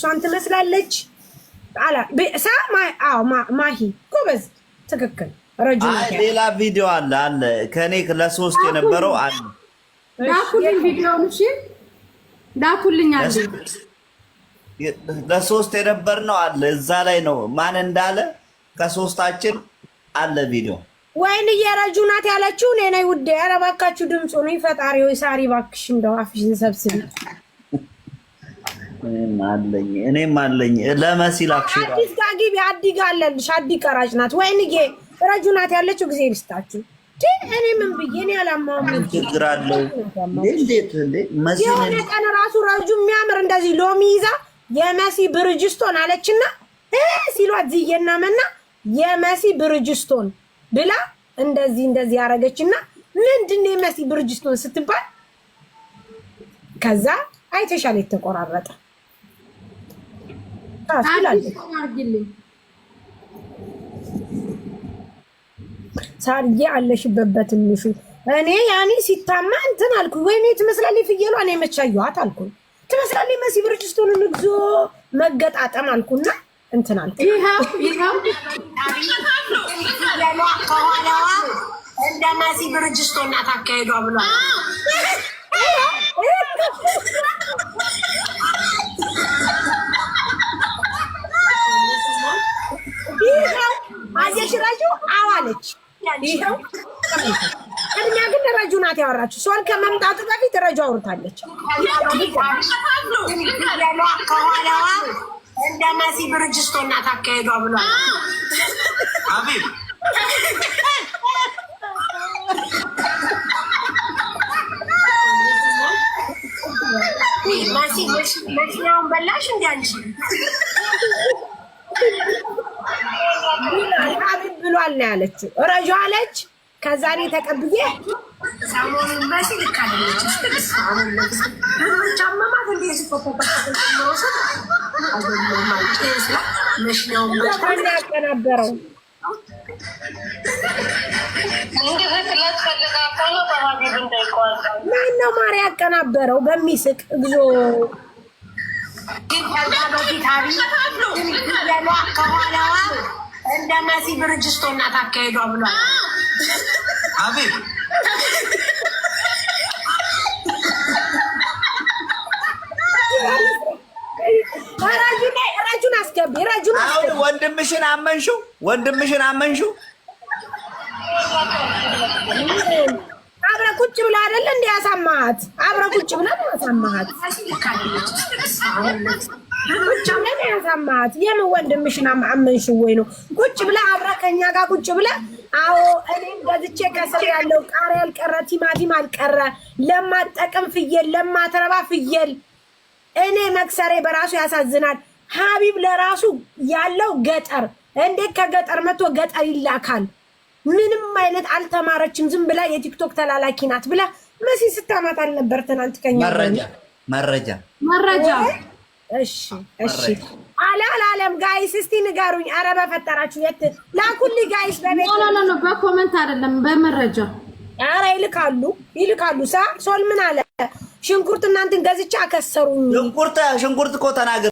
እሷን ትመስላለች አላ ማሂ ጎበዝ ትክክል ረጁና ሌላ ቪዲዮ አለ ከኔ ለሶስት የነበረው አለ ዳኩልኝ ቪዲዮውን እሺ ዳኩልኝ አለ ለሶስት የነበርነው አለ እዛ ላይ ነው ማን እንዳለ ከሶስታችን አለ ቪዲዮ ወይን የረጁናት ያለችው እኔ ነኝ ውዴ ኧረ እባካችሁ ድምፁ ነው ይፈጣሪ ወይ ሳሪ እባክሽ እንደው አፍሽን ሰብስቢ እኔም አለኝ ለመሲላክሽ አዲስ ጋጊቢ አዲጋለልሽ አዲቀራጭ ናት ወይንዬ ረጁናት ያለችው ጊዜ ልስጣችሁ እኔ ምን ብዬ እኔ አላማውም ችግር አለው እንዴት መሲ የሆነ ቀን ራሱ ረጁ የሚያምር እንደዚህ ሎሚ ይዛ የመሲ ብርጅስቶን አለችና ሲሏት ዝየና መና የመሲ ብርጅስቶን ብላ እንደዚህ ያረገችና ምንድነው የመሲ ብርጅስቶን ስትባል ከዛ አይተሻል የተቆራረጠ ሳርዬ አለሽበት በትንሹ እኔ ያኔ ሲታማ እንትን አልኩ ወይኔ ትመስላለች ፍየሏ እኔ መቻየዋት አልኩ ትመስላለች መሲ ብርጅስቶን ንግዞ መገጣጠም አልኩና እንትን አልኩ ይሄው ከኋላዋ እንደ መሲ ብርጅስቶን አታካሄዷ ብሏል አየሽራጁ አዋለች ይሄው እኛ ግን ረጁ ናት ያወራችሁ ሶል ከመምጣቱ በፊት ረጁ አውርታለች ከኋላዋ እንደ መሲ ብርጅስቶን አታካሄዷ ብሏል አቢብ መሲናውን በላሽ እንዲ አንቺ አቢብ ብሏል ነው ያለችው ረጁ አለች ከዛ እኔ ተቀብዬ ሰሞኑን መሲ ልክ አይደለች ጫማማት እንደዚህ ያቀናበረው ማነው ማሪ ያቀናበረው በሚስቅ እግዚኦ ከኋላዋ እንደ መሲ ብርጅስቶን አታካሄዷ ብሏል አቢብ ረጁን አስገቢ ረጁን አሁን ወንድምሽን አመንሽው አብረ ቁጭ ብላ አይደል እንደ ያሳማሃት አብረ ቁጭ ብላ ያሳማሃት ቁጭ ብላ ያሳማሃት የምን ወንድምሽን አመንሽው ወይ ነው ቁጭ ብላ አብረ ከኛ ጋር ቁጭ ብላ አዎ እኔም ገዝቼ ከስር ያለው ቃሪያ አልቀረ ቲማቲም አልቀረ ለማጠቅም ፍየል ለማትረባ ፍየል እኔ መክሰሬ በራሱ ያሳዝናል ሀቢብ ለራሱ ያለው ገጠር እንዴት ከገጠር መጥቶ ገጠር ይላካል ምንም አይነት አልተማረችም ዝም ብላ የቲክቶክ ተላላኪ ናት ብላ መሲ ስታማት አልነበር ትናንት ከኛ መረጃ እሺ አላለም ጋይስ እስቲ ንገሩኝ ኧረ በፈጠራችሁ የት ላኩልኝ ጋይስ በቤት ነው በኮሜንት አይደለም በመረጃ ኧረ ይልካሉ ሶል ምን አለ ሽንኩርት እናንተን ገዝቼ አከሰሩኝ ሽንኩርት እኮ ተናገር